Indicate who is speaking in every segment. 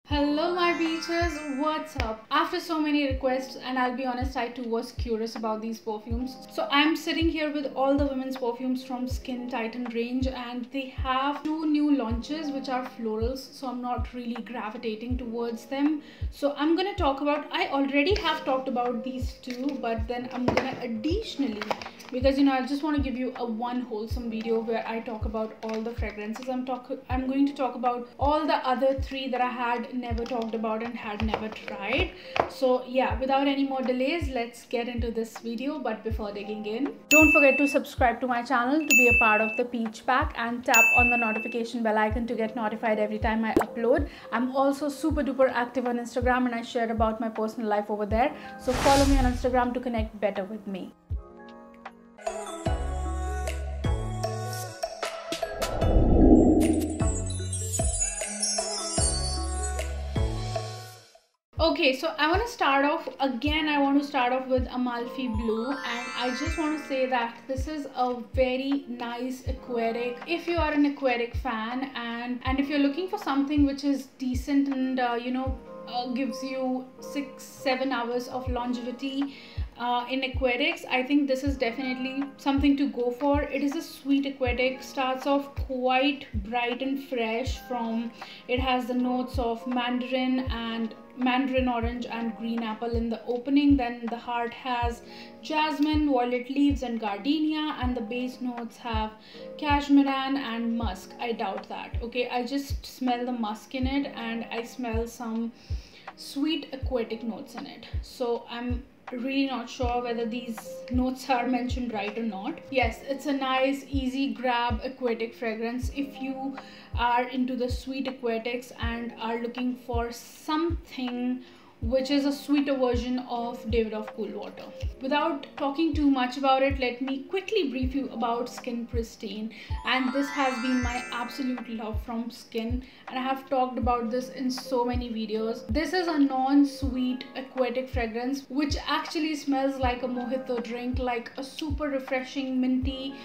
Speaker 1: Hello my beaches, what's up? After so many requests, and I'll be honest, I too was curious about these perfumes. So I'm sitting here with all the women's perfumes from Skinn Titan range, and they have two new launches which are florals, so I'm not really gravitating towards them. So I'm gonna talk about, I already have talked about these two, but then I'm gonna additionally, because I just want to give you a one wholesome video where I talk about all the fragrances. I'm going to talk about all the other three that I had never talked about and had never tried. So yeah, without any more delays, let's get into this video. But before digging in, don't forget to subscribe to my channel to be a part of the Peach Pack and tap on the notification bell icon to get notified every time I upload. I'm also super duper active on Instagram and I share about my personal life over there. So follow me on Instagram to connect better with me. Okay, so I want to start off with Amalfi Blue, and I just want to say that this is a very nice aquatic. If you are an aquatic fan and if you're looking for something which is decent and gives you 6-7 hours of longevity in aquatics, I think this is definitely something to go for. It is a sweet aquatic, starts off quite bright and fresh. It has the notes of mandarin orange and green apple in the opening. Then the heart has jasmine, violet leaves and gardenia, and the base notes have cashmeran and musk. I doubt that. Okay, I just smell the musk in it and I smell some sweet aquatic notes in it. So I'm really not sure whether these notes are mentioned right or not. Yes, it's a nice easy grab aquatic fragrance if you are into the sweet aquatics and are looking for something which is a sweeter version of Davidoff Cool Water. Without talking too much about it, let me quickly brief you about Skinn Pristine. And this has been my absolute love from Skinn, and I have talked about this in so many videos. This is a non-sweet aquatic fragrance which actually smells like a mojito drink, like a super refreshing minty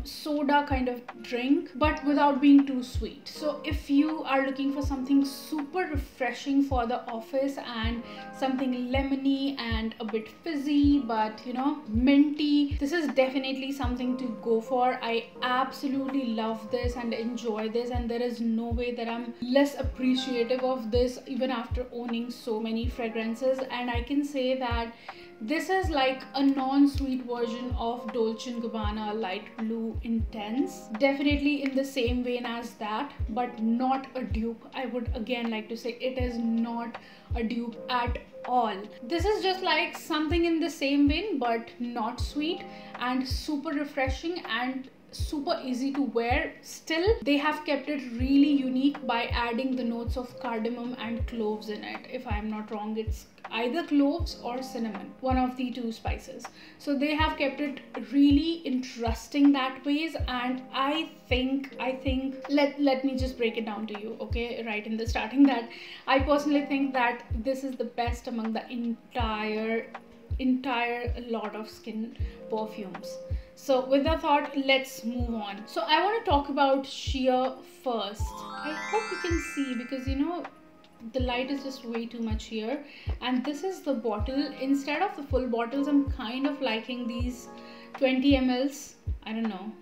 Speaker 1: soda kind of drink, but without being too sweet. So if you are looking for something super refreshing for the office and something lemony and a bit fizzy but minty, this is definitely something to go for. I absolutely love this and enjoy this, and there is no way that I'm less appreciative of this even after owning so many fragrances. And I can say that this is like a non-sweet version of Dolce & Gabbana Light Blue Intense. Definitely in the same vein as that, but not a dupe. I would again like to say it is not a dupe at all. This is just like something in the same vein but not sweet and super refreshing and super easy to wear. Still, they have kept it really unique by adding the notes of cardamom and cloves in it. If I'm not wrong, it's either cloves or cinnamon, one of the two spices. So they have kept it really interesting that ways, and I think let me just break it down to you, okay, right in the starting, that I personally think that this is the best among the entire lot of Skinn perfumes. So with that thought, let's move on. So I want to talk about sheer first. I hope you can see, because the light is just way too much here. And this is the bottle. Instead of the full bottles, I'm kind of liking these 20 mls. I don't know,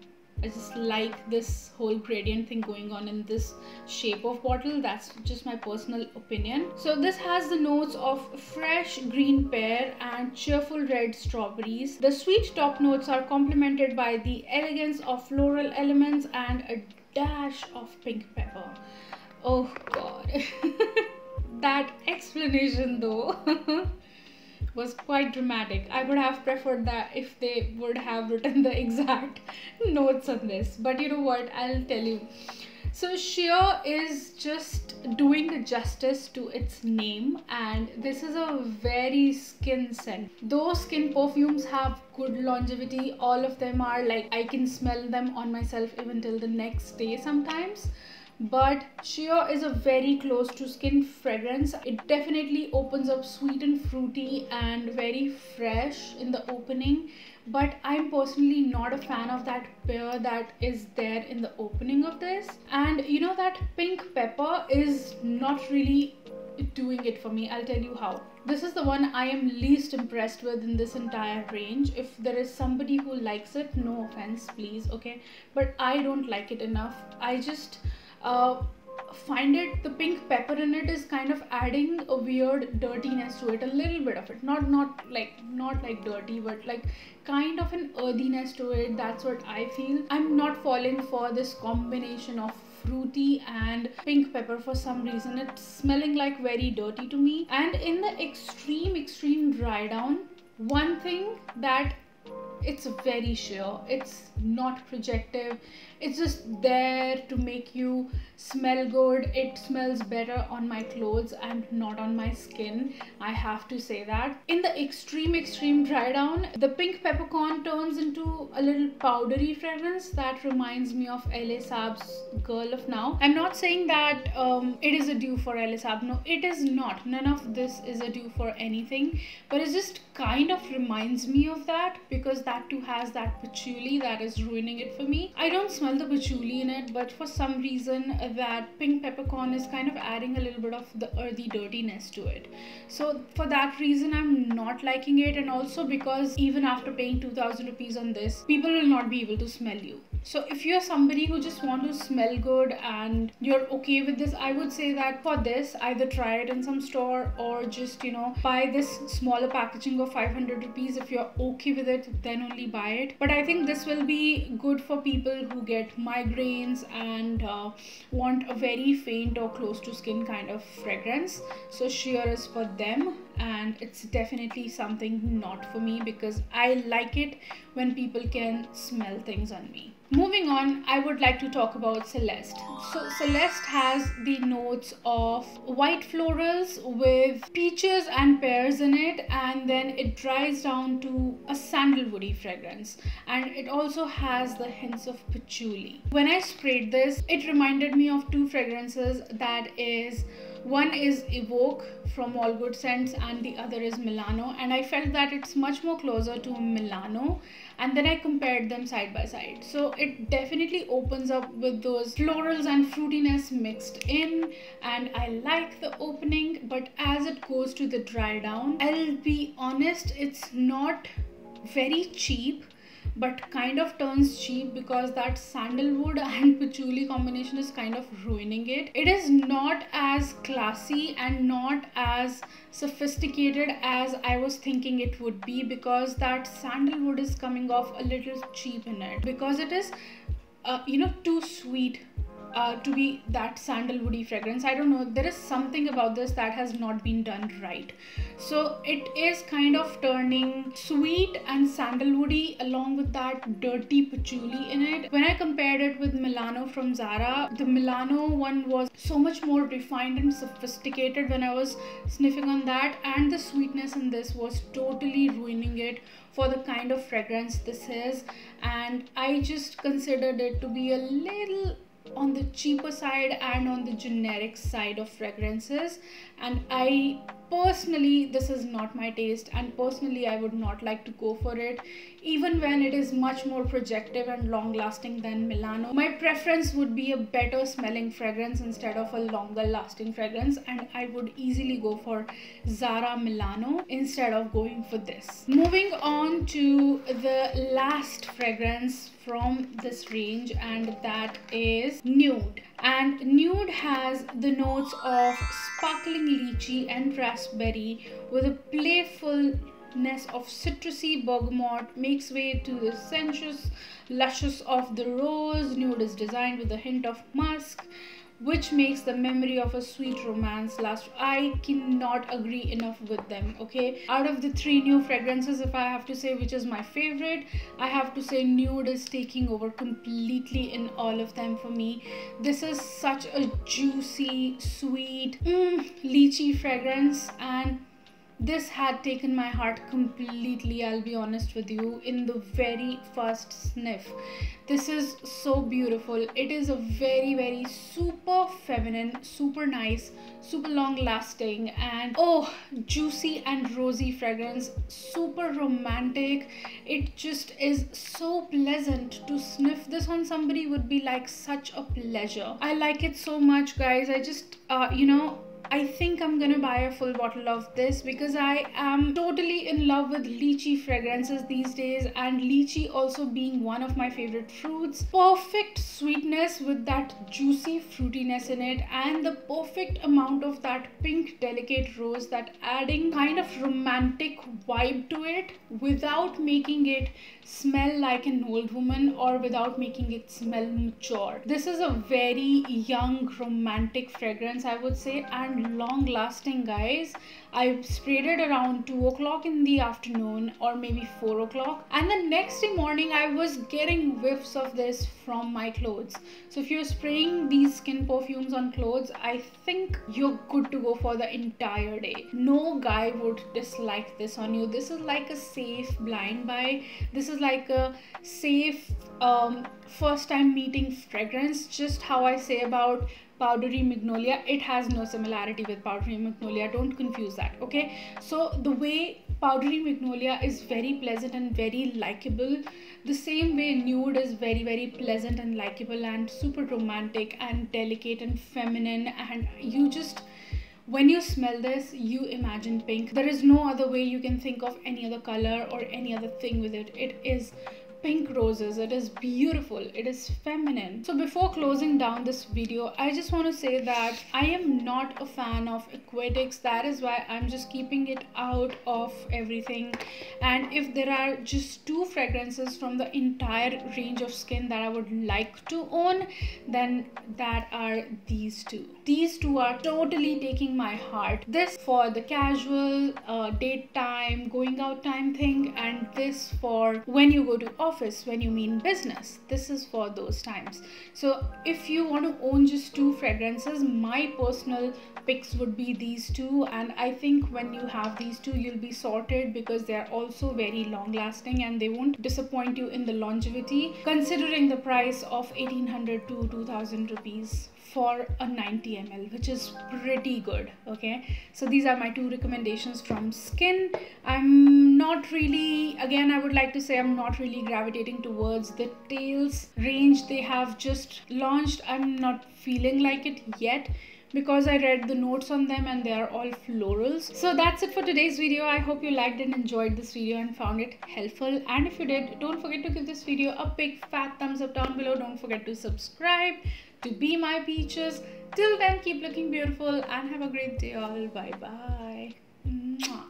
Speaker 1: I just like this whole gradient thing going on in this shape of bottle. That's just my personal opinion. So this has the notes of fresh green pear and cheerful red strawberries. The sweet top notes are complemented by the elegance of floral elements and a dash of pink pepper. Oh god. That explanation though was quite dramatic. I would have preferred that if they would have written the exact notes on this, but you know what, I'll tell you. So sheer is just doing justice to its name, and this is a very Skinn scent. Those Skinn perfumes have good longevity. All of them are like, I can smell them on myself even till the next day sometimes. But sheer is a very close to Skinn fragrance. It definitely opens up sweet and fruity and very fresh in the opening, but I'm personally not a fan of that pear that is there in the opening of this. And that pink pepper is not really doing it for me. I'll tell you how. This is the one I am least impressed with in this entire range. If there is somebody who likes it, no offense please, okay, but I don't like it enough. I just find it, the pink pepper in it is kind of adding a weird dirtiness to it, a little bit of it, not like dirty, but like kind of an earthiness to it. That's what I feel. I'm not falling for this combination of fruity and pink pepper for some reason. It's smelling like very dirty to me. And in the extreme dry down, one thing that it's very sheer, it's not projective, it's just there to make you smell good. It smells better on my clothes and not on my skin, I have to say that. In the extreme dry down, the pink peppercorn turns into a little powdery fragrance that reminds me of LA Saab's Girl of Now. I'm not saying that it is a dupe for LA Saab, no it is not, none of this is a dupe for anything, but it just kind of reminds me of that, because that too has that patchouli that is ruining it for me. I don't smell the patchouli in it, but for some reason that pink peppercorn is kind of adding a little bit of the earthy dirtiness to it. So for that reason I'm not liking it, and also because even after paying 2000 rupees on this, people will not be able to smell you. So if you're somebody who just want to smell good and you're okay with this, I would say that for this, either try it in some store or just, you know, buy this smaller packaging of 500 rupees. If you're okay with it, then only buy it. But I think this will be good for people who get migraines and want a very faint or close to skin kind of fragrance. So sheer is for them, and it's definitely something not for me, because I like it when people can smell things on me. Moving on, I would like to talk about Celeste. So Celeste has the notes of white florals with peaches and pears in it, and then it dries down to a sandalwoody fragrance, and it also has the hints of patchouli. When I sprayed this, it reminded me of two fragrances, that is, one is Evoke from All Good Scents and the other is Milano, and I felt that it's much more closer to Milano, and then I compared them side by side. So it definitely opens up with those florals and fruitiness mixed in, and I like the opening, but as it goes to the dry down, I'll be honest, it's not very cheap, but kind of turns cheap because that sandalwood and patchouli combination is kind of ruining it. It is not as classy and not as sophisticated as I was thinking it would be, because that sandalwood is coming off a little cheap in it, because it is too sweet to be that sandalwoody fragrance. I don't know, there is something about this that has not been done right. So it is kind of turning sweet and sandalwoody along with that dirty patchouli in it. When I compared it with Milano from Zara, the Milano one was so much more refined and sophisticated when I was sniffing on that, and the sweetness in this was totally ruining it for the kind of fragrance this is, and I just considered it to be a little on the cheaper side and on the generic side of fragrances. And I personally, this is not my taste, and personally I would not like to go for it, even when it is much more projective and long lasting than Milano. My preference would be a better smelling fragrance instead of a longer lasting fragrance, and I would easily go for Zara Milano instead of going for this. Moving on to the last fragrance from this range, and that is Nude. And Nude has the notes of sparkling lychee and raspberry with a playfulness of citrusy bergamot, makes way to the sensuous luscious of the rose. Nude is designed with a hint of musk, which makes the memory of a sweet romance last. I cannot agree enough with them, okay? Out of the three new fragrances, if I have to say which is my favorite, I have to say Nude is taking over completely in all of them for me. This is such a juicy, sweet, lychee fragrance, and this had taken my heart completely, I'll be honest with you, in the very first sniff. This is so beautiful. It is a very super feminine, super nice, super long lasting, and juicy and rosy fragrance, super romantic. It just is so pleasant to sniff. This on somebody would be like such a pleasure. I like it so much, guys. I just I think I'm gonna buy a full bottle of this because I am totally in love with lychee fragrances these days, and lychee also being one of my favorite fruits. Perfect sweetness with that juicy fruitiness in it, and the perfect amount of that pink delicate rose, that adding kind of romantic vibe to it without making it smell like an old woman or without making it smell mature. This is a very young romantic fragrance, I would say, and long lasting, guys. I sprayed it around 2 o'clock in the afternoon or maybe 4 o'clock, and the next day morning I was getting whiffs of this from my clothes. So if you're spraying these Skinn perfumes on clothes, I think you're good to go for the entire day. No guy would dislike this on you. This is like a safe blind buy. This is like a safe first time meeting fragrance. Just how I say about powdery magnolia, it has no similarity with powdery magnolia. Don't confuse that, okay? So the way powdery magnolia is very pleasant and very likable, the same way nude is very pleasant and likable and super romantic and delicate and feminine, and you just, when you smell this, you imagine pink. There is no other way you can think of any other color or any other thing with it. It is pink roses. It is beautiful. It is feminine. So before closing down this video, I just want to say that I am not a fan of aquatics. That is why I'm just keeping it out of everything. And if there are just 2 fragrances from the entire range of Skinn that I would like to own, then that are these 2. These 2 are totally taking my heart. This for the casual date time, going out time thing, and this for when you go to office, when you mean business. This is for those times. So if you want to own just 2 fragrances, my personal picks would be these 2, and I think when you have these 2, you'll be sorted because they are also very long lasting and they won't disappoint you in the longevity, considering the price of 1800 to 2000 rupees for a 90 ml, which is pretty good. Okay, so these are my 2 recommendations from Skinn. I'm not really, again I would like to say, I'm not really gravitating towards the tails range they have just launched. I'm not feeling like it yet because I read the notes on them and they are all florals. So that's it for today's video. I hope you liked and enjoyed this video and found it helpful, and if you did, don't forget to give this video a big fat thumbs up down below. Don't forget to subscribe to be my peaches. Till then, keep looking beautiful and have a great day all. Bye bye. Mwah.